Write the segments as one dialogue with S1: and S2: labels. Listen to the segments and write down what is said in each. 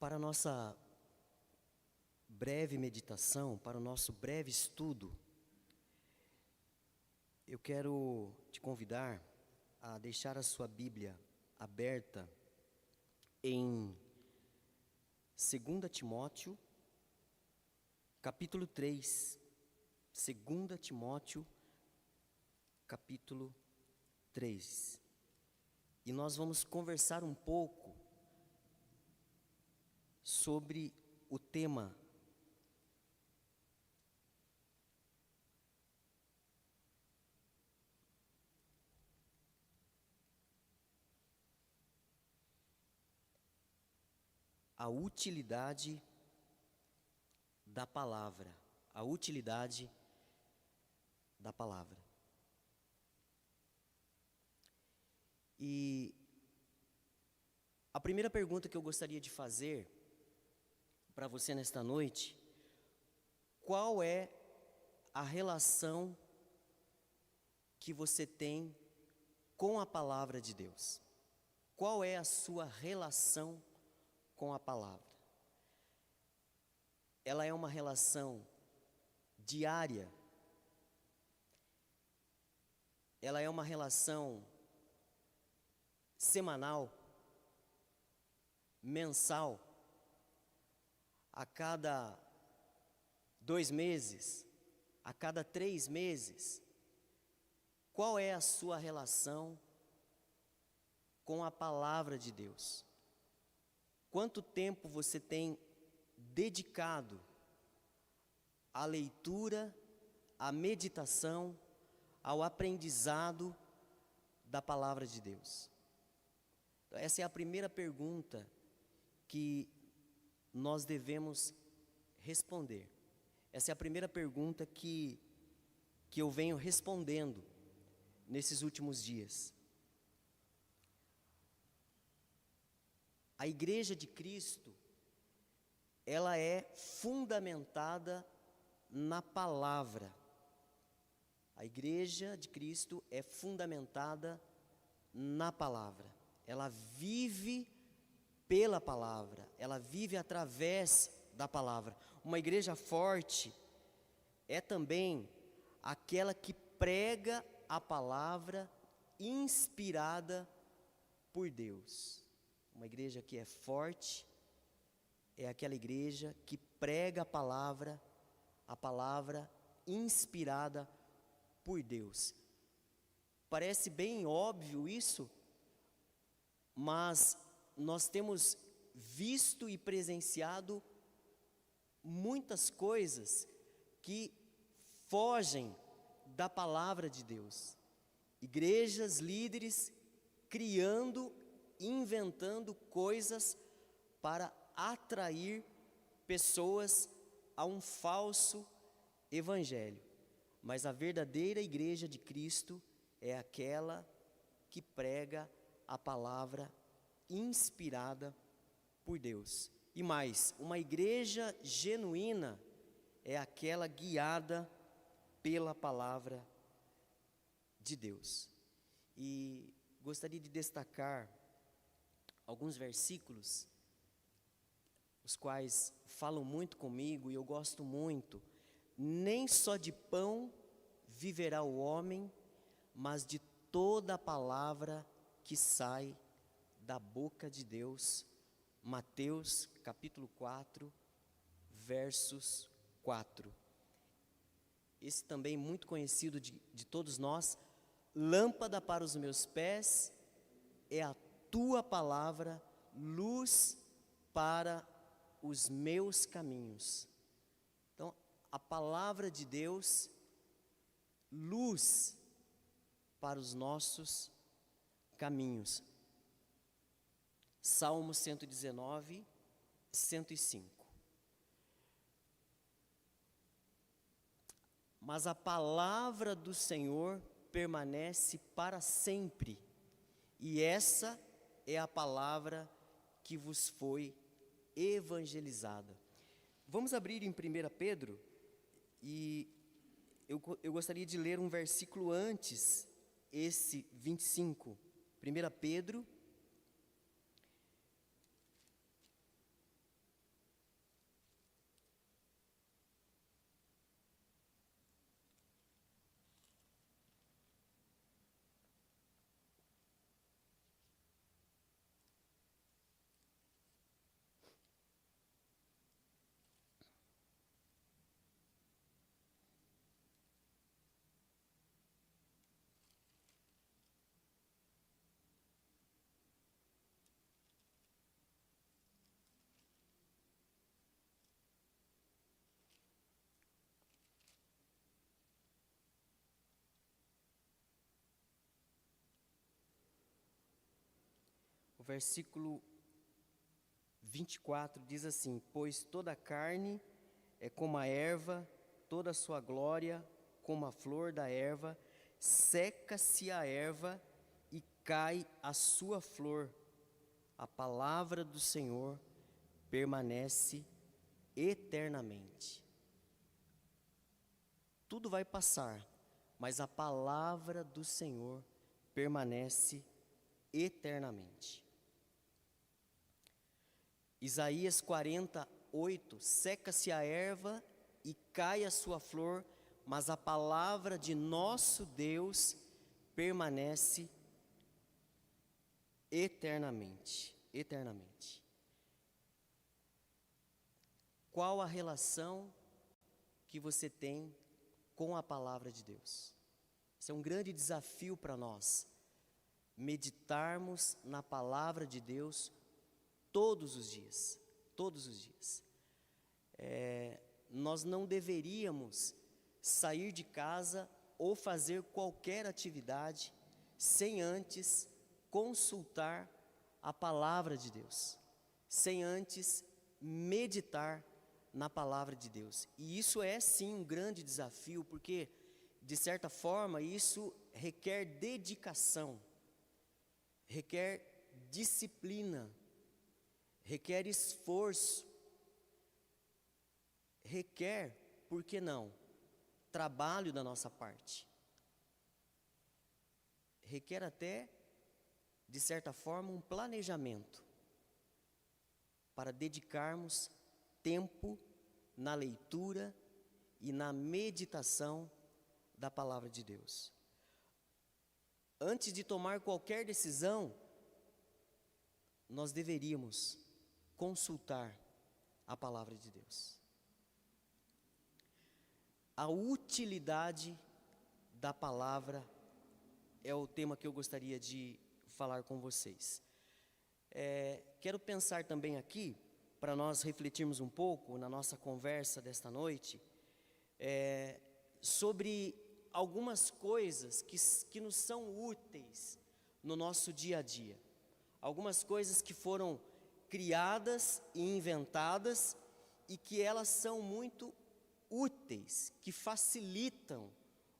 S1: Para a nossa breve meditação, para o nosso breve estudo, eu quero te convidar a deixar a sua Bíblia aberta em 2 Timóteo, capítulo 3. 2 Timóteo, capítulo 3. E nós vamos conversar um pouco sobre o tema a utilidade da palavra. A utilidade da palavra. E a primeira pergunta que eu gostaria de fazer para você nesta noite: qual é a relação que você tem com a palavra de Deus? Qual é a sua relação com a palavra? Ela é uma relação diária? Ela é uma relação semanal? Mensal? A cada 2 meses? A cada 3 meses? Qual é a sua relação com a palavra de Deus? Quanto tempo você tem dedicado à leitura, à meditação, ao aprendizado da palavra de Deus? Então, essa é a primeira pergunta que nós devemos responder. Essa é a primeira pergunta que eu venho respondendo nesses últimos dias. A Igreja de Cristo, ela é fundamentada na palavra. A Igreja de Cristo é fundamentada na palavra. Ela vive pela palavra, ela vive através da palavra. Uma igreja forte é também aquela que prega a palavra inspirada por Deus. Uma igreja que é forte é aquela igreja que prega a palavra inspirada por Deus. Parece bem óbvio isso, mas nós temos visto e presenciado muitas coisas que fogem da palavra de Deus. Igrejas, líderes criando, inventando coisas para atrair pessoas a um falso evangelho. Mas a verdadeira igreja de Cristo é aquela que prega a palavra inspirada por Deus. E mais, uma igreja genuína é aquela guiada pela palavra de Deus. E gostaria de destacar alguns versículos, os quais falam muito comigo e eu gosto muito. Nem só de pão viverá o homem, mas de toda a palavra que sai da boca de Deus. Mateus capítulo 4, versos 4. Esse também muito conhecido de todos nós. Lâmpada para os meus pés é a tua palavra, luz para os meus caminhos. Então, a palavra de Deus, luz para os nossos caminhos. Salmo 119, 105. Mas a palavra do Senhor permanece para sempre, e essa é a palavra que vos foi evangelizada. Vamos abrir em 1 Pedro, e eu gostaria de ler um versículo antes, esse 25. 1 Pedro, o versículo 24 diz assim: pois toda a carne é como a erva, toda a sua glória como a flor da erva, seca-se a erva e cai a sua flor. A palavra do Senhor permanece eternamente. Tudo vai passar, mas a palavra do Senhor permanece eternamente. Isaías 48, seca-se a erva e cai a sua flor, mas a palavra de nosso Deus permanece eternamente. Eternamente. Qual a relação que você tem com a palavra de Deus? Esse é um grande desafio para nós, meditarmos na palavra de Deus todos os dias, todos os dias. Nós não deveríamos sair de casa ou fazer qualquer atividade sem antes consultar a palavra de Deus, sem antes meditar na palavra de Deus. E isso é sim um grande desafio, porque de certa forma isso requer dedicação, requer disciplina, requer esforço, requer, por que não, trabalho da nossa parte. Requer até, de certa forma, um planejamento para dedicarmos tempo na leitura e na meditação da palavra de Deus. Antes de tomar qualquer decisão, nós deveríamos consultar a palavra de Deus. A utilidade da palavra é o tema que eu gostaria de falar com vocês. Quero pensar também aqui, para nós refletirmos um pouco na nossa conversa desta noite, sobre algumas coisas que nos são úteis no nosso dia a dia. Algumas coisas que foram criadas e inventadas e que elas são muito úteis, que facilitam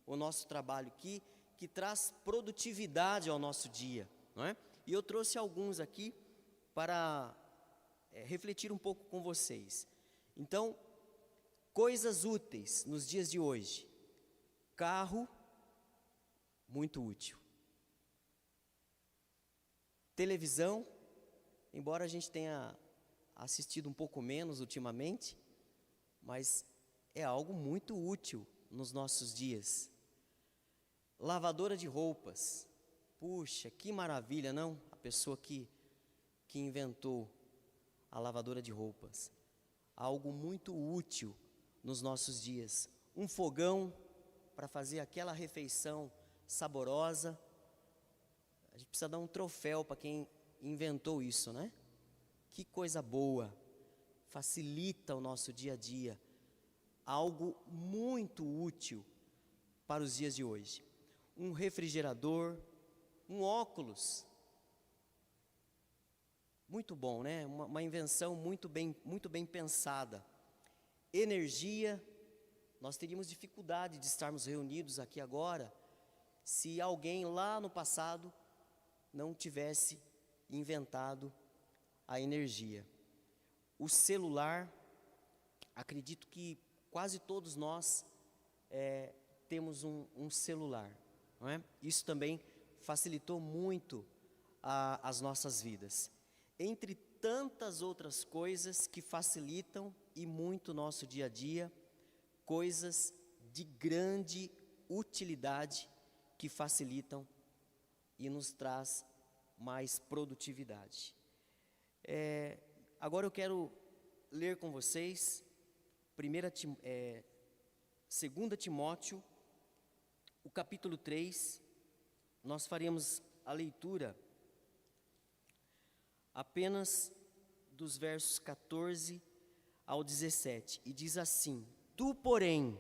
S1: o nosso trabalho, que traz produtividade ao nosso dia, não é? E eu trouxe alguns aqui para refletir um pouco com vocês. Então, coisas úteis nos dias de hoje. Carro, muito útil. Televisão, embora a gente tenha assistido um pouco menos ultimamente, mas é algo muito útil nos nossos dias. Lavadora de roupas. Puxa, que maravilha, não? A pessoa que inventou a lavadora de roupas. Algo muito útil nos nossos dias. Um fogão para fazer aquela refeição saborosa. A gente precisa dar um troféu para quem inventou isso, né? Que coisa boa. Facilita o nosso dia a dia. Algo muito útil para os dias de hoje. Um refrigerador, um óculos. Muito bom, né? Uma invenção muito bem pensada. Energia. Nós teríamos dificuldade de estarmos reunidos aqui agora se alguém lá no passado não tivesse inventado a energia. O celular, acredito que quase todos nós temos um celular, não é? Isso também facilitou muito as nossas vidas. Entre tantas outras coisas que facilitam e muito o nosso dia a dia, coisas de grande utilidade que facilitam e nos traz mais produtividade. Agora eu quero ler com vocês 2 Timóteo, o capítulo 3. Nós faremos a leitura apenas dos versos 14 ao 17. E diz assim: Tu, porém,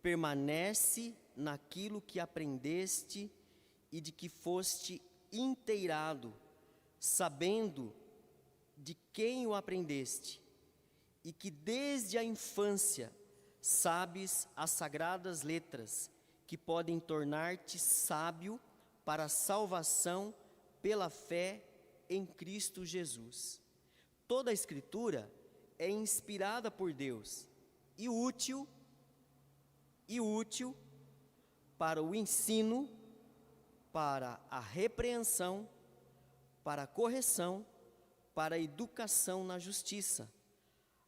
S1: permanece naquilo que aprendeste e de que foste inteirado, sabendo de quem o aprendeste, e que desde a infância sabes as sagradas letras, que podem tornar-te sábio para a salvação pela fé em Cristo Jesus. Toda a Escritura é inspirada por Deus e útil para o ensino, para a repreensão, para a correção, para a educação na justiça,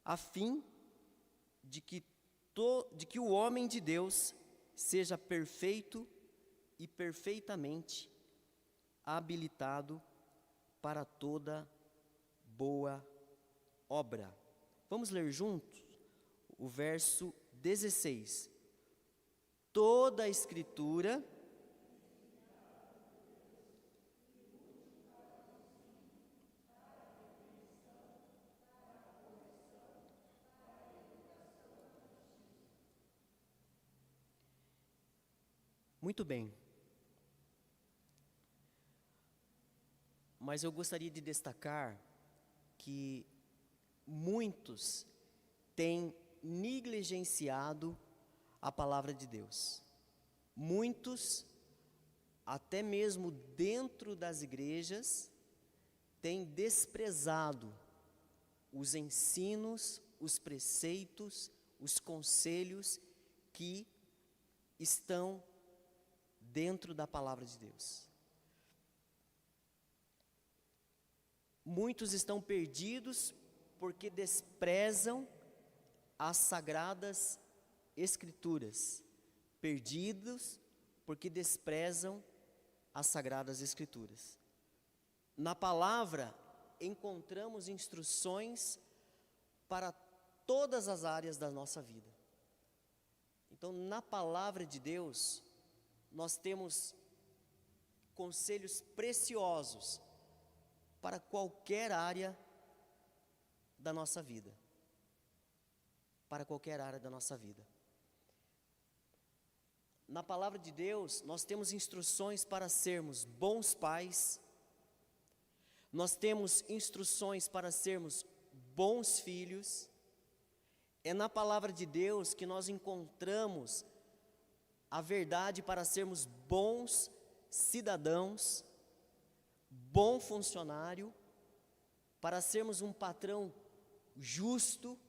S1: a fim de que o homem de Deus seja perfeito e perfeitamente habilitado para toda boa obra. Vamos ler juntos o verso 16. Toda a Escritura Muito bem. Mas eu gostaria de destacar que muitos têm negligenciado a palavra de Deus. Muitos, até mesmo dentro das igrejas, têm desprezado os ensinos, os preceitos, os conselhos que estão dentro da palavra de Deus. Muitos estão perdidos porque desprezam as sagradas Escrituras. Perdidos porque desprezam as sagradas Escrituras. Na palavra encontramos instruções para todas as áreas da nossa vida. Então, na palavra de Deus, nós temos conselhos preciosos para qualquer área da nossa vida. Para qualquer área da nossa vida. Na palavra de Deus, nós temos instruções para sermos bons pais, nós temos instruções para sermos bons filhos. É na palavra de Deus que nós encontramos a verdade para sermos bons cidadãos, bom funcionário, para sermos um patrão justo.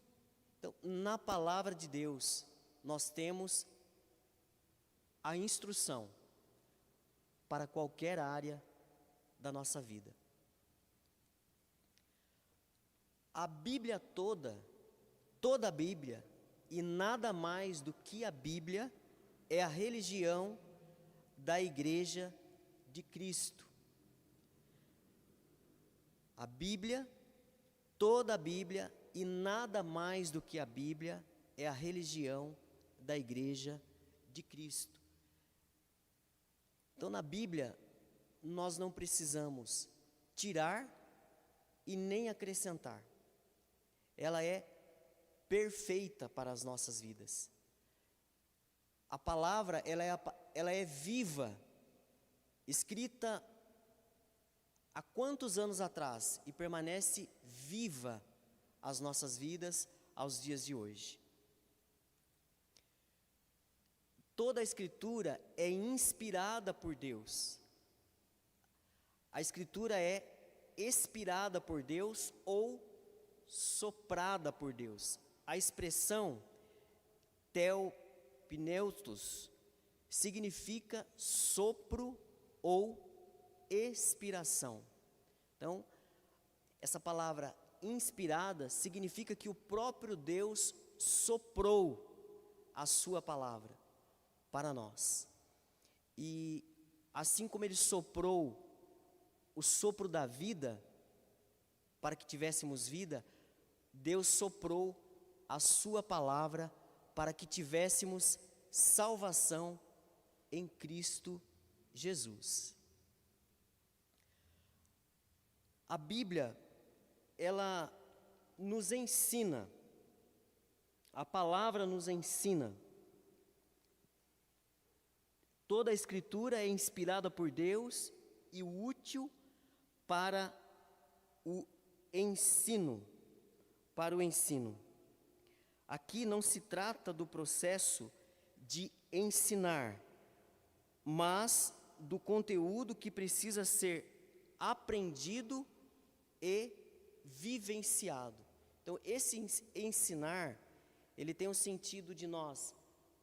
S1: Então, na palavra de Deus, nós temos a instrução para qualquer área da nossa vida. A Bíblia toda a Bíblia, e nada mais do que a Bíblia, é a religião da Igreja de Cristo. A Bíblia, toda a Bíblia, e nada mais do que a Bíblia, é a religião da Igreja de Cristo. Então, na Bíblia, nós não precisamos tirar e nem acrescentar. Ela é perfeita para as nossas vidas. A palavra, ela é viva, escrita há quantos anos atrás e permanece viva às nossas vidas, aos dias de hoje. Toda a Escritura é inspirada por Deus. A Escritura é expirada por Deus ou soprada por Deus. A expressão theopneutos significa sopro ou expiração. Então, essa palavra inspirada significa que o próprio Deus soprou a sua palavra para nós. E assim como Ele soprou o sopro da vida para que tivéssemos vida, Deus soprou a sua palavra para que tivéssemos salvação em Cristo Jesus. A Bíblia, ela nos ensina, a palavra nos ensina. Toda a Escritura é inspirada por Deus e útil para o ensino, para o ensino. Aqui não se trata do processo de ensinar, mas do conteúdo que precisa ser aprendido e vivenciado. Então, esse ensinar, ele tem o sentido de nós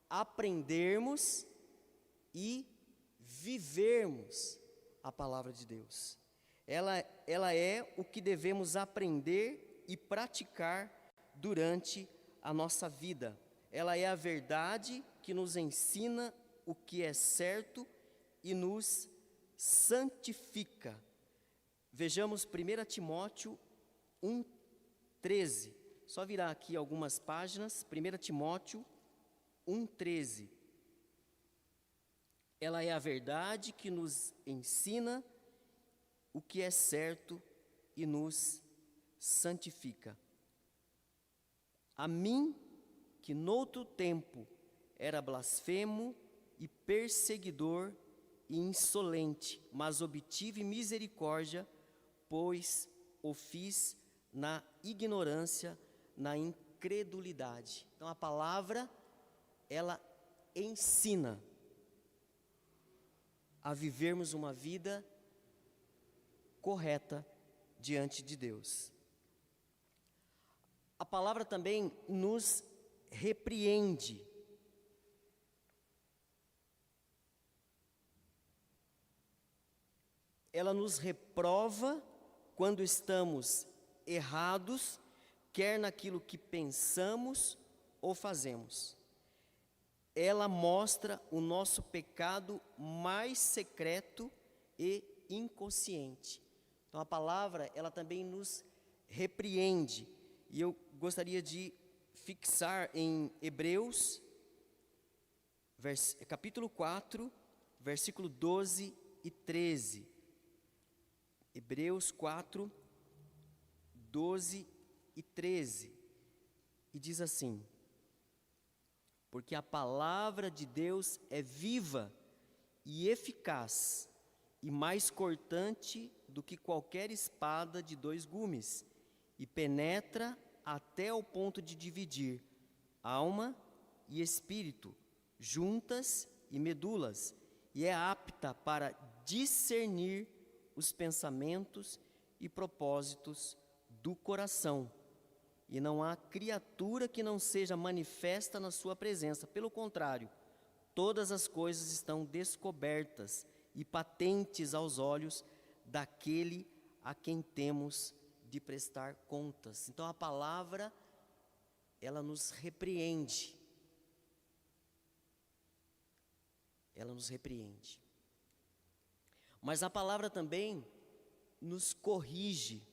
S1: aprendermos e vivermos a palavra de Deus. Ela é o que devemos aprender e praticar durante a nossa vida. Ela é a verdade que nos ensina o que é certo e nos santifica. Vejamos 1 Timóteo 1,13. Só virar aqui algumas páginas. 1 Timóteo 1,13. Ela é a verdade que nos ensina o que é certo e nos santifica. A mim, que noutro tempo era blasfemo e perseguidor e insolente, mas obtive misericórdia, pois o fiz na ignorância, na incredulidade. Então a palavra, ela ensina a vivermos uma vida correta diante de Deus. A palavra também nos repreende. Ela nos reprova quando estamos errados, quer naquilo que pensamos ou fazemos. Ela mostra o nosso pecado mais secreto e inconsciente. Então a palavra, ela também nos repreende. E eu gostaria de fixar em Hebreus, capítulo 4, versículo 12 e 13. Hebreus 4, 12 e 13. E diz assim: porque a palavra de Deus é viva e eficaz, e mais cortante do que qualquer espada de 2 gumes, e penetra até o ponto de dividir alma e espírito, juntas e medulas, e é apta para discernir os pensamentos e propósitos do coração. E não há criatura que não seja manifesta na sua presença. Pelo contrário, todas as coisas estão descobertas e patentes aos olhos daquele a quem temos de prestar contas. Então a palavra, ela nos repreende. Ela nos repreende. Mas a palavra também nos corrige.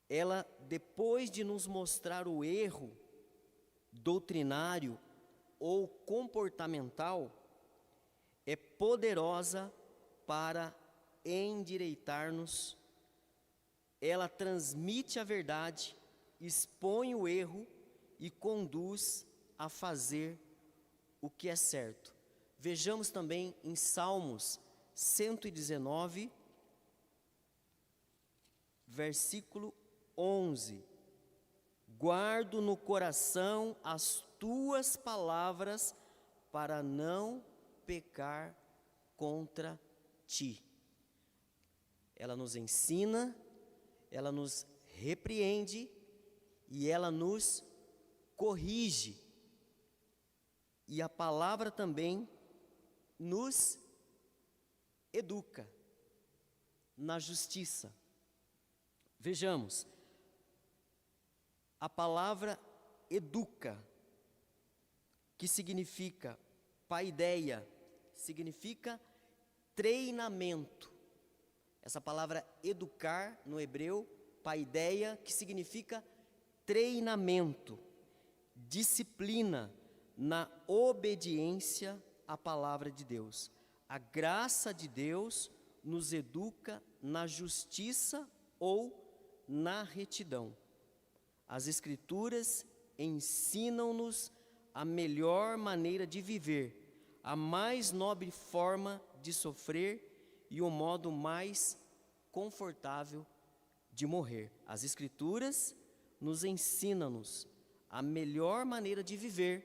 S1: Ela, depois de nos mostrar o erro doutrinário ou comportamental, é poderosa para endireitar-nos. Ela transmite a verdade, expõe o erro e conduz a fazer o que é certo. Vejamos também em Salmos 119, versículo 11. Guardo no coração as tuas palavras para não pecar contra ti. Ela nos ensina, ela nos repreende e ela nos corrige. E a palavra também nos educa na justiça. Vejamos, a palavra educa, que significa paideia, significa treinamento. Essa palavra educar no hebreu, paideia, que significa treinamento, disciplina na obediência à palavra de Deus. A graça de Deus nos educa na justiça ou na retidão. As Escrituras ensinam-nos a melhor maneira de viver, a mais nobre forma de sofrer e o modo mais confortável de morrer. As Escrituras nos ensinam-nos a melhor maneira de viver,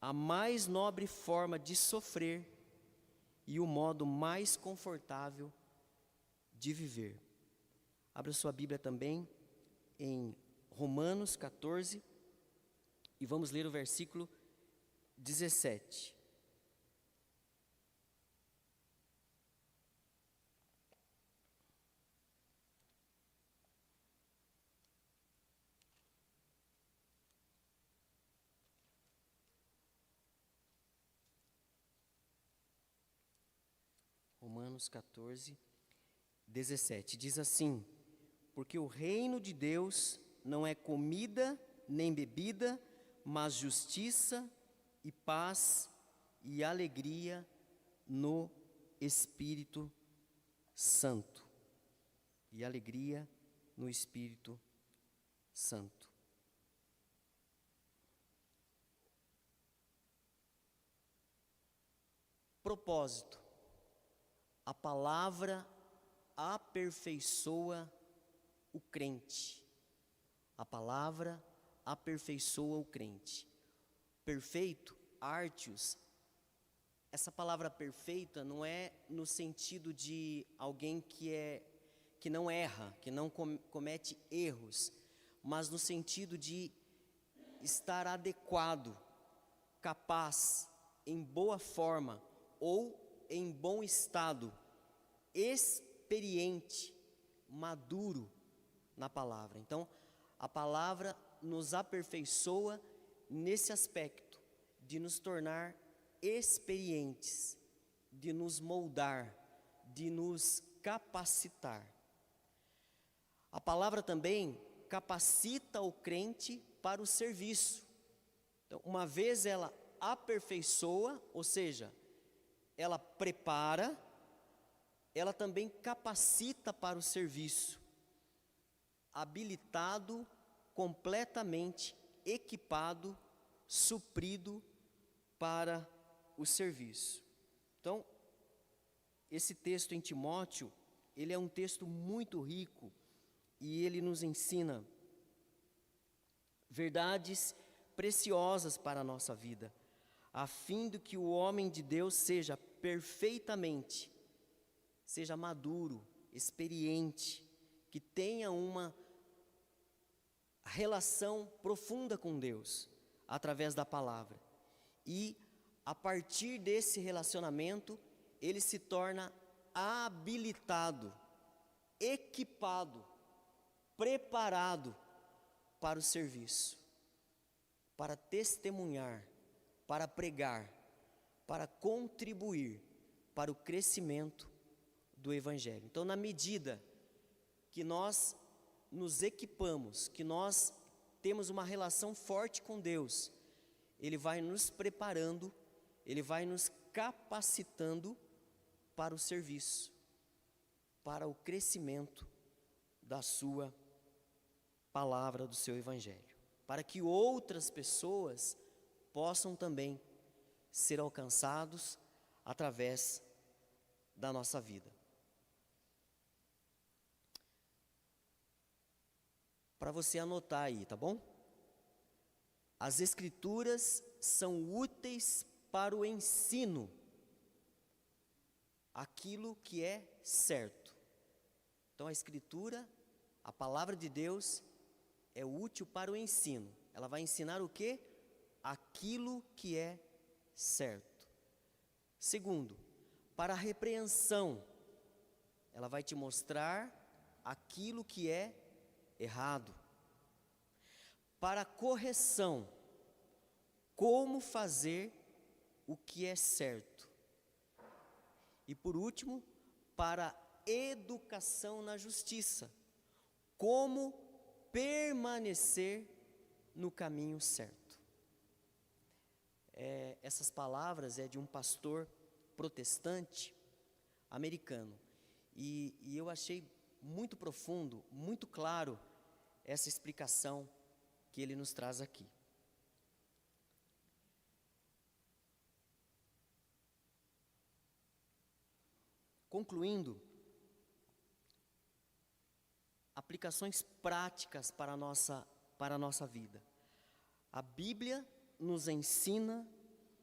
S1: a mais nobre forma de sofrer e o modo mais confortável de viver. Abra sua Bíblia também em Romanos 14 e vamos ler o versículo 17. Romanos 14, 17, diz assim: porque o reino de Deus não é comida nem bebida, mas justiça e paz e alegria no Espírito Santo. E alegria no Espírito Santo. Propósito. A palavra aperfeiçoa o crente. A palavra aperfeiçoa o crente. Perfeito, artios. Essa palavra perfeita não é no sentido de alguém que não erra, que não comete erros, mas no sentido de estar adequado, capaz, em boa forma ou em bom estado, experiente, maduro na palavra. Então, a palavra nos aperfeiçoa nesse aspecto de nos tornar experientes, de nos moldar, de nos capacitar. A palavra também capacita o crente para o serviço. Então, uma vez ela aperfeiçoa, ou seja, ela prepara, ela também capacita para o serviço, habilitado, completamente equipado, suprido para o serviço. Então, esse texto em Timóteo, ele é um texto muito rico e ele nos ensina verdades preciosas para a nossa vida, a fim de que o homem de Deus seja perfeitamente, seja maduro, experiente, que tenha uma relação profunda com Deus, através da palavra. E, a partir desse relacionamento, ele se torna habilitado, equipado, preparado para o serviço, para testemunhar, para pregar, para contribuir para o crescimento do Evangelho. Então, na medida que nós nos equipamos, que nós temos uma relação forte com Deus, Ele vai nos preparando, Ele vai nos capacitando para o serviço, para o crescimento da sua palavra, do seu Evangelho, para que outras pessoas possam também ser alcançados através da nossa vida. Para você anotar aí, tá bom? As Escrituras são úteis para o ensino, aquilo que é certo. Então a Escritura, a palavra de Deus, é útil para o ensino. Ela vai ensinar o quê? Aquilo que é certo. Segundo, para a repreensão, ela vai te mostrar aquilo que é errado. Para a correção, como fazer o que é certo. E por último, para a educação na justiça, como permanecer no caminho certo. Essas palavras é de um pastor protestante americano. E eu achei muito profundo, muito claro essa explicação que ele nos traz aqui. Concluindo, aplicações práticas para a nossa vida. A Bíblia nos ensina,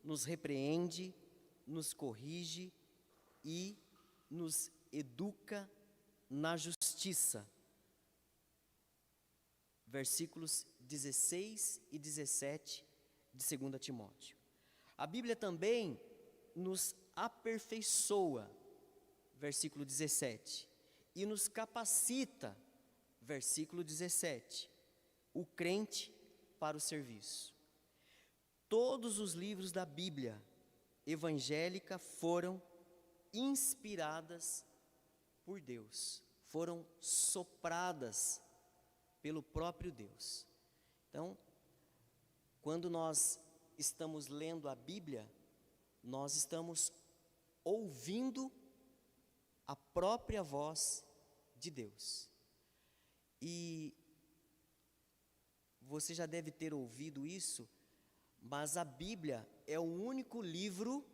S1: nos repreende, nos corrige e nos educa na justiça. Versículos 16 e 17 de 2 Timóteo. A Bíblia também nos aperfeiçoa, versículo 17, e nos capacita, versículo 17, o crente para o serviço. Todos os livros da Bíblia evangélica foram inspiradas por Deus, foram sopradas pelo próprio Deus. Então, quando nós estamos lendo a Bíblia, nós estamos ouvindo a própria voz de Deus. E você já deve ter ouvido isso, mas a Bíblia é o único livro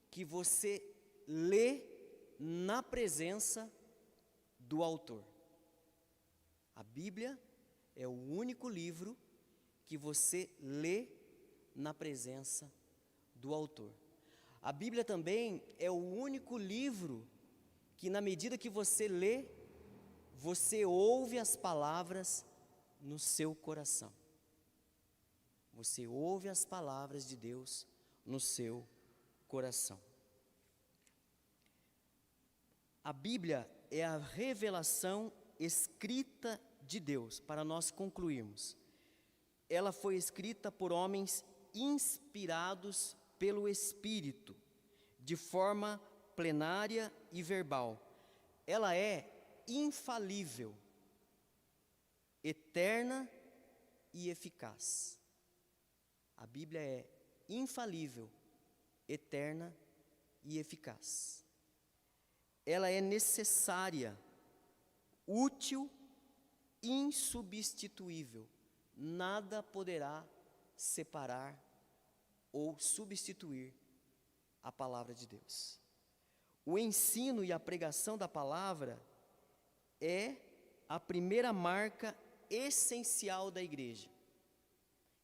S1: que você lê na presença do autor. A Bíblia é o único livro que você lê na presença do autor. A Bíblia também é o único livro que, na medida que você lê, você ouve as palavras no seu coração. Você ouve as palavras de Deus no seu coração. A Bíblia é a revelação escrita de Deus, para nós concluirmos. Ela foi escrita por homens inspirados pelo Espírito, de forma plenária e verbal. Ela é infalível, eterna e eficaz. A Bíblia é infalível, eterna e eficaz. Ela é necessária, útil, insubstituível. Nada poderá separar ou substituir a palavra de Deus. O ensino e a pregação da palavra é a primeira marca essencial da igreja.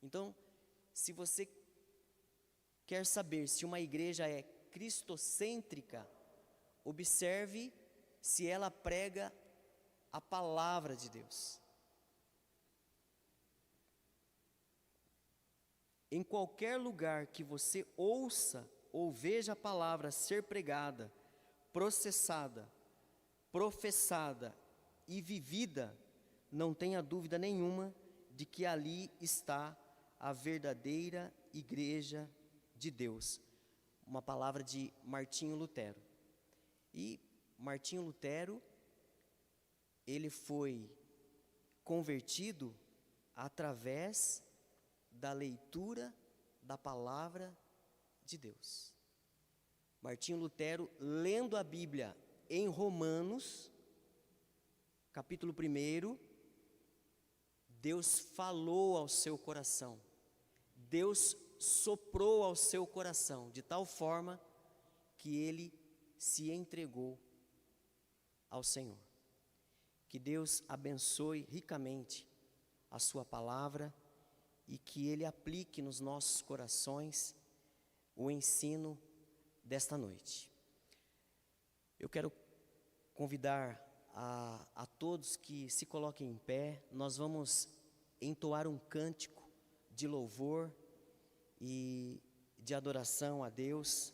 S1: Então, se você quer saber se uma igreja é cristocêntrica, observe se ela prega a palavra de Deus. Em qualquer lugar que você ouça ou veja a palavra ser pregada, processada, professada e vivida, não tenha dúvida nenhuma de que ali está a verdadeira igreja de Deus. Uma palavra de Martinho Lutero. E Martinho Lutero, ele foi convertido através da leitura da palavra de Deus. Martinho Lutero, lendo a Bíblia em Romanos, capítulo 1, Deus falou ao seu coração. Deus soprou ao seu coração, de tal forma que ele se entregou ao Senhor. Que Deus abençoe ricamente a sua palavra e que Ele aplique nos nossos corações o ensino desta noite. Eu quero convidar a todos que se coloquem em pé. Nós vamos entoar um cântico de louvor e de adoração a Deus.